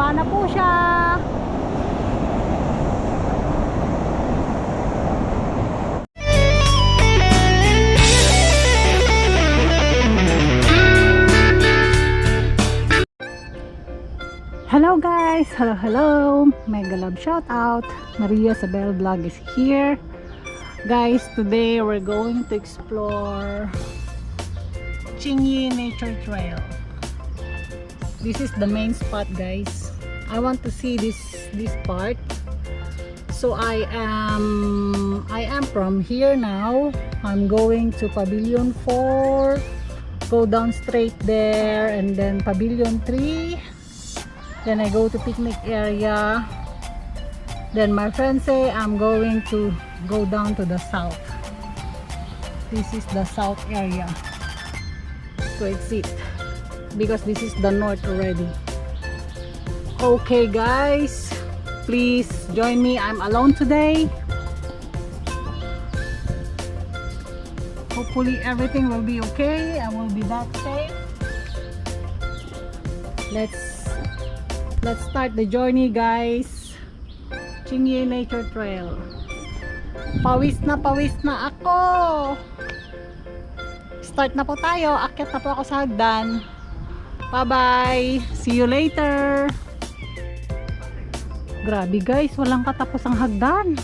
Pababa na po siya. Hello guys, hello, mega love shout out. Maria Isabel vlog is here. Guys, today we're going to explore Qingyi Nature Trail. This is the main spot, guys. I want to see this part. So I am from here now. I'm going to Pavilion 4. Go down straight there and then Pavilion 3. Then I go to picnic area. Then my friends say I'm going to go down to the south. This is the south area. So it's it. Because this is the north already. Okay guys, please join me. I'm alone today. Hopefully everything will be okay. I will be that safe. Let's start the journey guys. Qingyi Nature Trail. Pawis na ako. Start na po tayo. Akyat na po ako sa hagdan. Bye bye. See you later. Grabe guys, walang katapos ang hagdan.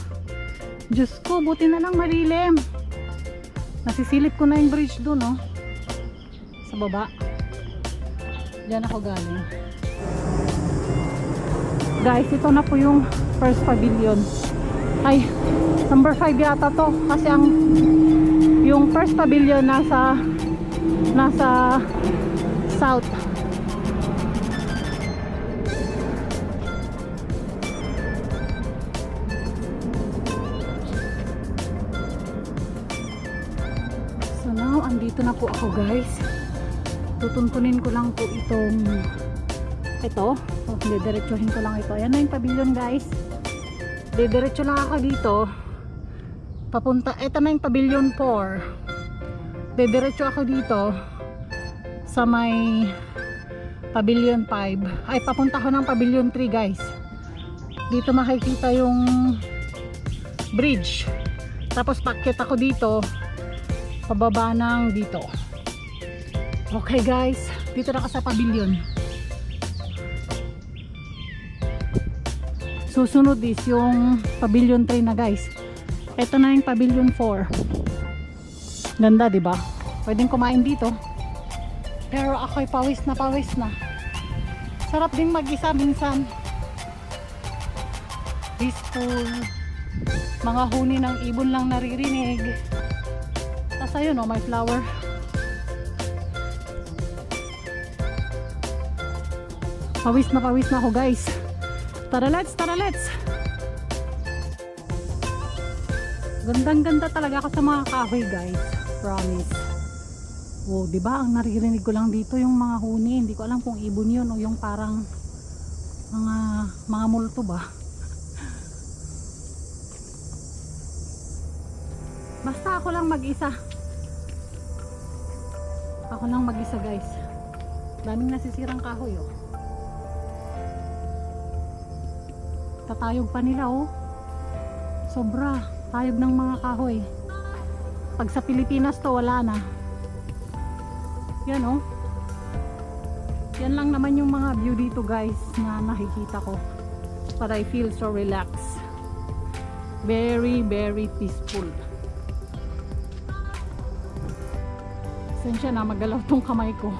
Diyos ko, buti na lang malilim. Nasisilip ko na yung bridge doon, oh. Sa baba. Diyan ako galing. Guys, ito na po yung first pavilion. Ay, number 5 yata to. Kasi yung first pavilion nasa south. So now, andito na po ako guys. Tutuntunin ko lang po ito. Didiretsuhin ko lang ito. Ayan na yung pavilion guys. Didiretso lang ako dito. Papunta, ito na yung pavilion 4. Didiretso ako dito sa may pavilion 5. Ay, papunta ko ng pavilion 3 guys. Dito makikita yung bridge. Tapos pakyat ako dito. Pababa ng dito. Okay guys, dito na ako sa pavilion. Susunod is yung pavilion 3 na guys. Ito na yung pavilion 4. Ganda, di ba? Pwedeng kumain dito. Pero ako'y pawis na. Sarap din mag-isa minsan. Peaceful. Mga huni ng ibon lang naririnig. Tapos ayun, oh, may flower. Pawis na ako guys. Tara let's. Gandang-ganda talaga ako sa mga kahoy guys. Promise. Wow, 'di ba? Ang naririnig ko lang dito yung mga huni. Hindi ko alam kung ibon 'yun o yung parang mga multo ba. Basta ako lang mag-isa. Guys. Daming nasisirang kahoy oh. Tatayog pa nila oh. Sobra tayog ng mga kahoy. Pag sa Pilipinas to wala na. Yan oh. Yan lang naman yung mga view dito guys na nakikita ko. But I feel so relaxed. Very peaceful. Sensya na magalaw tong kamay ko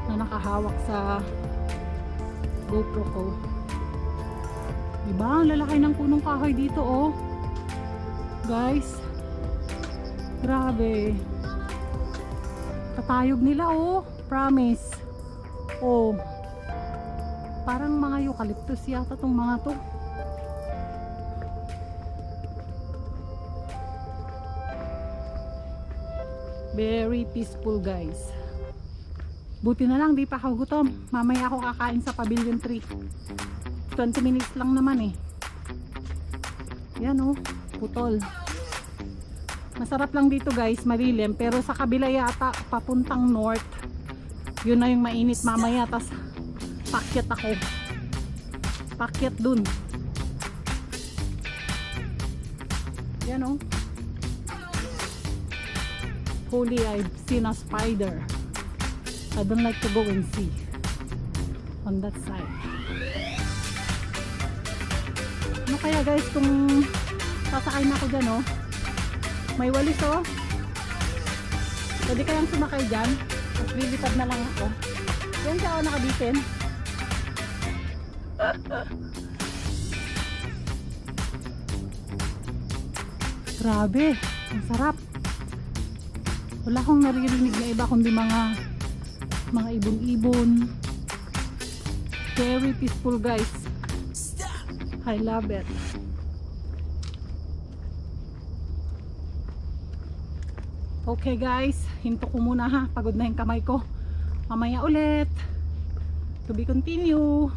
na nakahawak sa GoPro ko. Diba? Ang lalaki ng punong kahoy dito oh. Guys. Grabe. Tatayog nila oh. Promise. Oh. Parang mga eucalyptus yata tong mga to. Very peaceful guys. Buti na lang di pa ako gutom. Mamaya ako kakain sa pavilion 3. 20 minutes lang naman eh. Yan oh, putol. Masarap lang dito guys, malilim. Pero sa kabila yata, papuntang north. Yun na yung mainit mamaya. Tas pakyat ako. pakyat dun. Yan oh. Holy, I've seen a spider. I don't like to go and see on that side. Ano kaya guys kung sasakay na ako dyan oh. May walis oh. Pwede kayang sumakay dyan. Tapos lilipad na lang ako. Yan siya oh, nakabitin. Grabe, ang sarap. Wala akong naririnig na iba kundi mga ibon-ibon. Very peaceful guys. I love it. Okay guys, hinto ko muna ha. Pagod na yung kamay ko. Mamaya ulit. To be continue.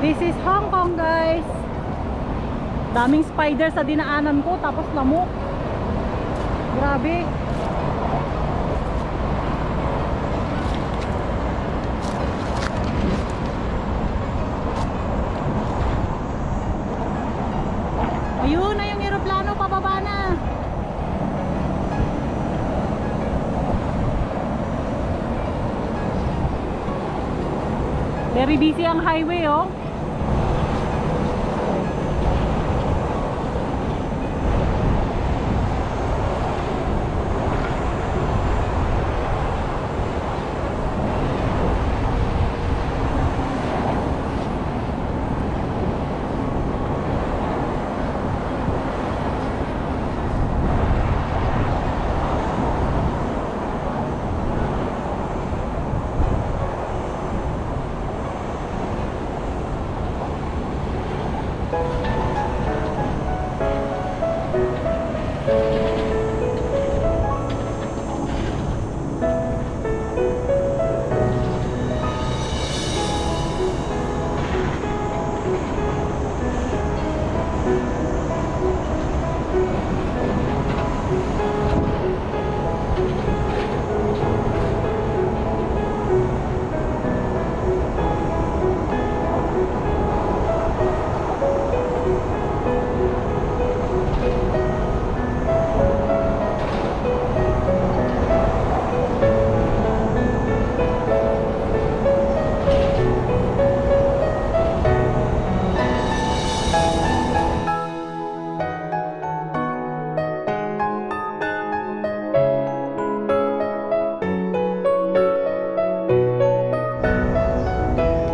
This is Hong Kong guys. Daming spider sa dinaanan ko tapos lamok. Grabe. Ayun na yung eroplano pababa na. Very busy ang highway oh.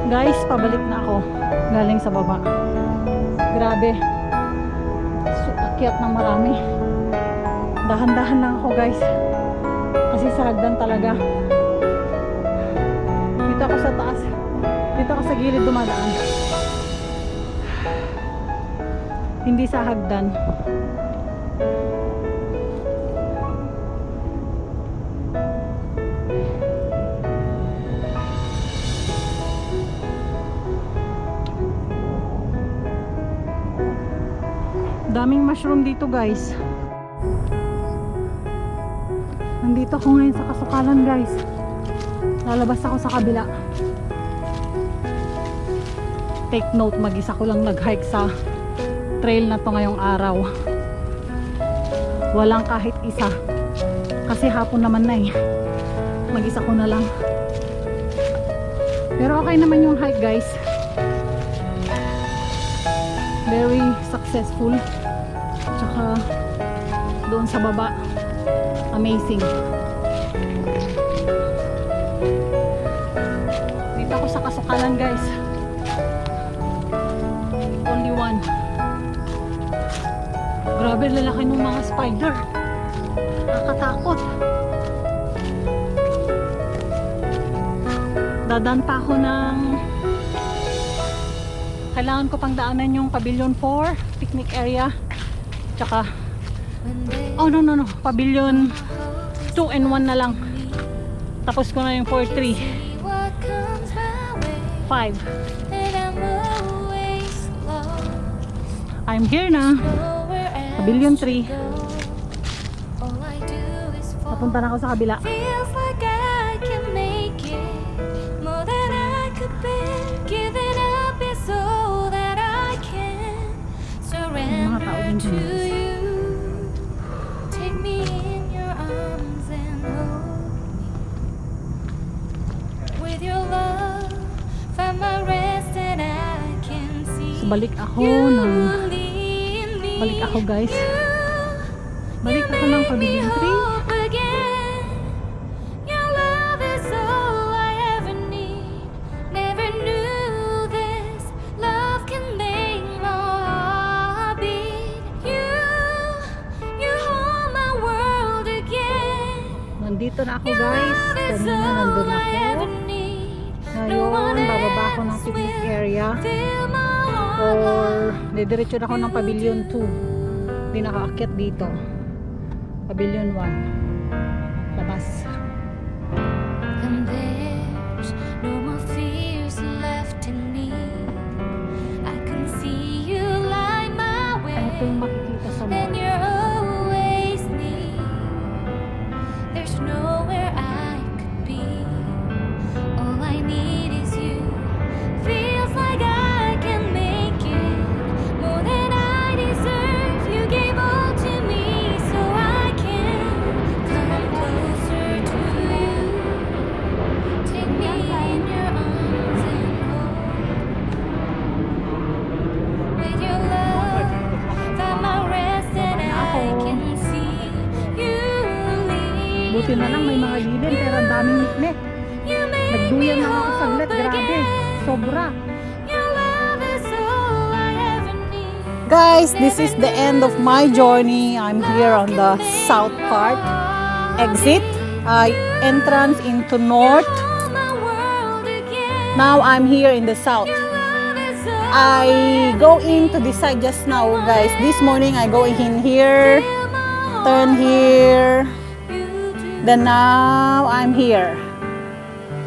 Guys, pabalik na ako galing sa baba. Grabe, akyat ng marami. Dahan-dahan lang ako guys kasi sa hagdan talaga. Dito ako sa taas, dito ako sa gilid dumadaan, hindi sa hagdan. Daming mushroom dito guys. Nandito ako ngayon sa kasukalan guys. Lalabas ako sa kabila. Take note, mag-isa ko lang nag-hike sa trail na to ngayong araw. Walang kahit isa. Kasi hapon naman na eh. Mag-isa ko na lang. Pero okay naman yung hike guys. Very successful. Tsaka doon sa baba, amazing. Dito ako sa kasukalan guys. Only one. Grabe lalaki ng mga spider. Nakakatakot. Dadaan pa ako ng kailangan ko pang daanan yung Pavilion 4 picnic area. Tsaka no, Pavilion 2 and 1 na lang. Tapos ko na yung 4, 3, 5. I'm here na. Pavilion 3. Papunta na ako sa kabila. Mga tao din dyan. So, balik ako guys. Balik ako ng Pavilion 3. Nandito na ako guys. Kanina nandun ako. Ngayon, bababa ako ng picnic area. Or, didiretso na ako ng Pavilion 2. Hindi nakaakyat dito. Pavilion 1. Labas. And there's no more fears left in me. I can see you light my way. Ano ito yung makikita sa And mall? you're always near. There's nowhere I could be. All I need is you. Feels like I can make it more than I deserve. You gave all to me so I can come closer to you. Take me in your arms and hold. With your love, find my rest and I can see you lead. Buti na lang may mga liden pero ang daming niknek. You make Nagduyan lang ako saglit. Grabe. Sobra. Your love is all I ever need. Guys, this is the end of my journey. I'm here on the south part. Exit. Entrance into north. All my world again. Now I'm here in the south. Love is all I go into this side just now guys. This morning I go in here. Turn here. you do. Then now I'm here.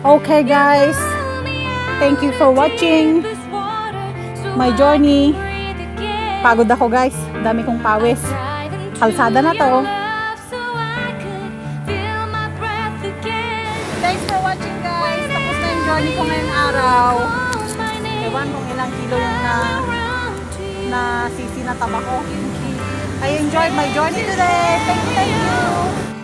Okay guys. Thank you for watching This water, so my I journey. breathe again. Pagod ako guys. Dami kong pawis. Dive into Kalsada na to. your love so I could feel my breath again. Thanks for watching guys. Tapos na yung journey ko ngayong araw. Call my name Ewan kung ilang kilo yung around to you. na sisi na taba ko. I enjoyed my journey today. Thank you.